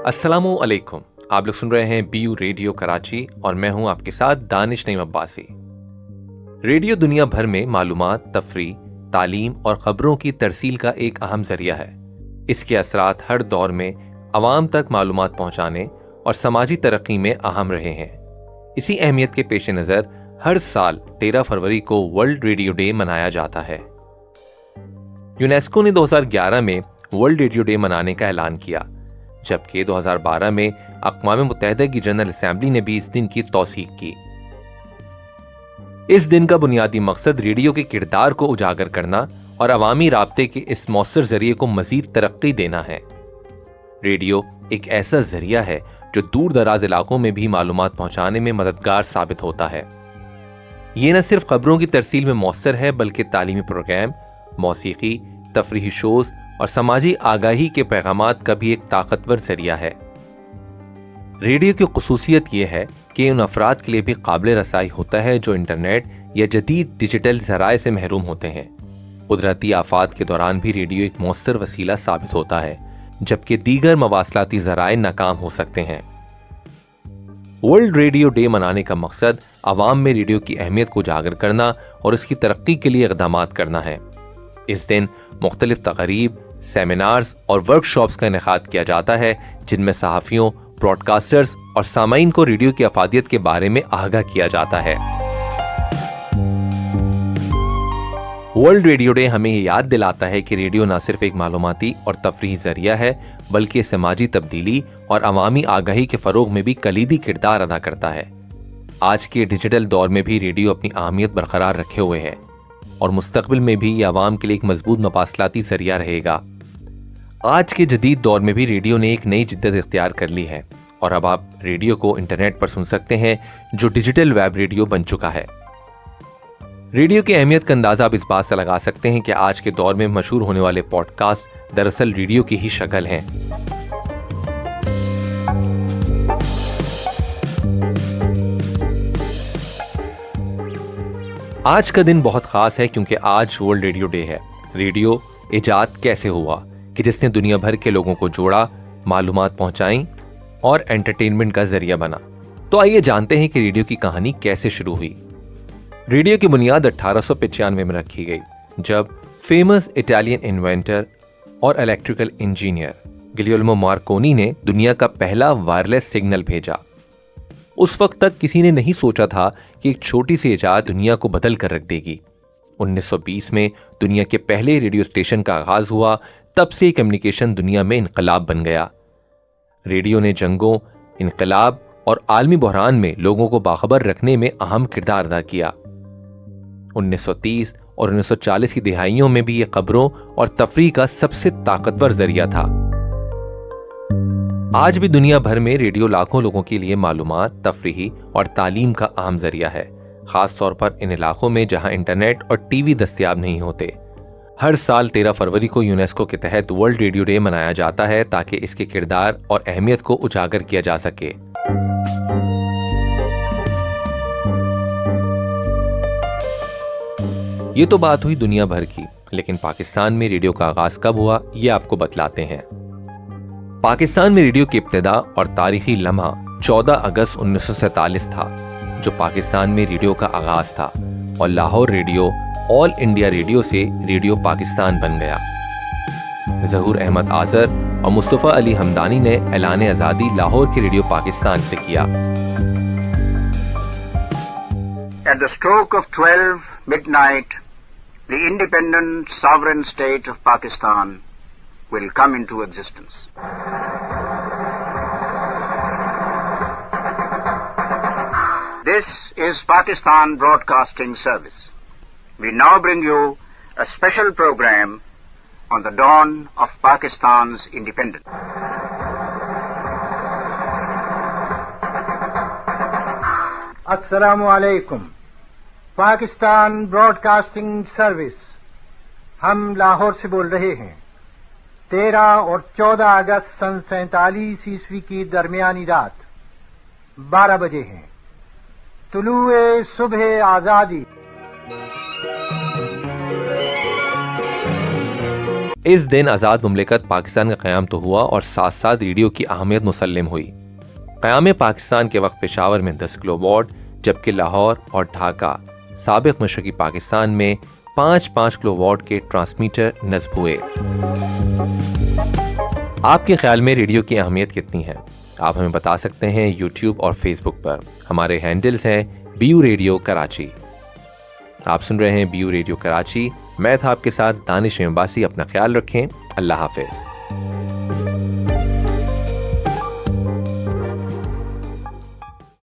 अस्सलामु अलैकुम। आप लोग सुन रहे हैं BU रेडियो कराची और मैं हूं आपके साथ दानिश नईम अब्बासी। रेडियो दुनिया भर में मालूमात, तफरीह, तालीम और खबरों की तरसील का एक अहम जरिया है। इसके असरात हर दौर में अवाम तक मालूमात पहुंचाने और समाजी तरक्की में अहम रहे हैं। इसी अहमियत के पेश नज़र हर साल 13 फरवरी को वर्ल्ड रेडियो डे मनाया जाता है। यूनेस्को ने 2011 में वर्ल्ड रेडियो डे मनाने का ऐलान किया, जबकि 2012 में अक़वाम मुत्तहिदा की जनरल असेंबली ने भी इस दिन की तौसीक की। इस दिन का बुनियादी मकसद रेडियो के किरदार को उजागर करना और अवामी राब्ते के इस मौसर जरिए को मजीद तरक्की देना है। रेडियो एक ऐसा जरिया है जो दूर दराज इलाकों में भी मालूमात पहुंचाने में मददगार साबित होता है। ये न सिर्फ खबरों की तरसील में मौसर है, बल्कि तालीमी प्रोग्राम, मौसीकी, तफरीही शोज और समाजी आगाही के पैगामात का भी एक ताकतवर जरिया है। रेडियो की खुसूसियत यह है कि उन अफराद के लिए भी काबिल रसाई होता है जो इंटरनेट या जदीद डिजिटल ज़राए से महरूम होते हैं। कुदरती आफात के दौरान भी रेडियो एक मौसर वसीला साबित होता है, जबकि दीगर मवासलाती ज़राए नाकाम हो सकते हैं। वर्ल्ड रेडियो डे मनाने का मकसद आवाम में रेडियो की अहमियत को उजागर करना और उसकी तरक्की के लिए इक़दामात करना है। इस दिन मुख्तलिफ तक़रीब, सेमिनार्स और वर्कशॉप्स का इनेकाद किया जाता है, जिनमें सहाफ़ियों, ब्रॉडकास्टर्स और सामाईन को रेडियो की अफादियत के बारे में आगाह किया जाता है। वर्ल्ड रेडियो डे हमें ये याद दिलाता है कि रेडियो न सिर्फ एक मालूमाती और तफरीही जरिया है, बल्कि समाजी तब्दीली और अवामी आगाही के फ़रोग में भी कलीदी किरदार अदा करता है। आज के डिजिटल दौर में भी रेडियो अपनी अहमियत बरकरार रखे हुए है और मुस्तकबिल में भी ये आवाम के लिए एक मजबूत मवासलाती जरिया रहेगा। आज के जदीद दौर में भी रेडियो ने एक नई जिद्दत इख्तियार कर ली है और अब आप रेडियो को इंटरनेट पर सुन सकते हैं, जो डिजिटल वेब रेडियो बन चुका है। रेडियो की अहमियत का अंदाजा आप इस बात से लगा सकते हैं कि आज के दौर में मशहूर होने वाले पॉडकास्ट दरअसल रेडियो की ही शक्ल हैं। आज का दिन बहुत खास है क्योंकि आज वर्ल्ड रेडियो डे है। रेडियो इजाद कैसे हुआ कि जिसने दुनिया भर के लोगों को जोड़ा, मालूमात पहुंचाई और एंटरटेनमेंट का जरिया बना। तो आइए जानते हैं कि रेडियो की कहानी कैसे शुरू हुई। रेडियो की बुनियाद 1895 में रखी गई, जब फेमस इटालियन इन्वेंटर और इलेक्ट्रिकल इंजीनियर गिलियर्मो मार्कोनी ने दुनिया का पहला वायरलेस सिग्नल भेजा। उस वक्त तक किसी ने नहीं सोचा था कि एक छोटी सी इजाद दुनिया को बदल कर रख देगी। 1920 में दुनिया के पहले रेडियो स्टेशन का आगाज हुआ। तब से कम्युनिकेशन दुनिया में इनकलाब बन गया। रेडियो ने जंगों, इनकलाब और आलमी बहरान में लोगों को बाखबर रखने में अहम किरदार अदा किया। 1930 और 1940 की दिहाइयों में भी यह खबरों और तफरीह का सबसे ताकतवर जरिया था। आज भी दुनिया भर में रेडियो लाखों लोगों के लिए मालूमात, तफरीही और तालीम का अहम जरिया है, खास तौर पर इन इलाकों में जहां इंटरनेट और टीवी दस्तयाब नहीं होते। हर साल 13 फरवरी को यूनेस्को के तहत वर्ल्ड रेडियो डे मनाया जाता है ताकि इसके किरदार और अहमियत को उजागर किया जा सके। ये तो बात हुई दुनिया भर की, लेकिन पाकिस्तान में रेडियो का आगाज कब हुआ, ये आपको बतलाते हैं। पाकिस्तान में रेडियो की इब्तिदा और तारीखी लम्हा 14 अगस्त 1947 था, जो पाकिस्तान में रेडियो का आगाज था, और Lahore radio all India radio से रेडियो पाकिस्तान बन गया। ज़हूर अहमद आज़र और मुस्तफ़ा अली हमदानी ने ऐलान आज़ादी लाहौर के रेडियो पाकिस्तान से किया। At the stroke of 12 midnight, the independent sovereign state of Pakistan will come into existence. This is Pakistan Broadcasting Service. We now bring you a special program on the dawn of Pakistan's independence. Assalamu alaikum. Pakistan broadcasting service, हम लाहौर से बोल रहे हैं। 13 और 14 अगस्त सन 47 ईस्वी की दरमियानी रात 12 बजे हैं। तुलुए सुबह आजादी। اس دن آزاد مملکت پاکستان کا قیام تو ہوا اور ساتھ ساتھ ریڈیو کی اہمیت مسلم ہوئی۔ قیام پاکستان کے وقت پشاور میں 10 کلو واٹ، جبکہ لاہور اور ڈھاکہ سابق مشرقی پاکستان میں 5 کلو واٹ کے ٹرانسمیٹر نصب ہوئے۔ آپ کے خیال میں ریڈیو کی اہمیت کتنی ہے؟ آپ ہمیں بتا سکتے ہیں یوٹیوب اور فیس بک پر۔ ہمارے ہینڈلز ہیں BU ریڈیو کراچی۔ آپ سن رہے ہیں BU ریڈیو کراچی۔ میں تھا آپ کے ساتھ دانش عباسی۔ اپنا خیال رکھیں۔ اللہ حافظ۔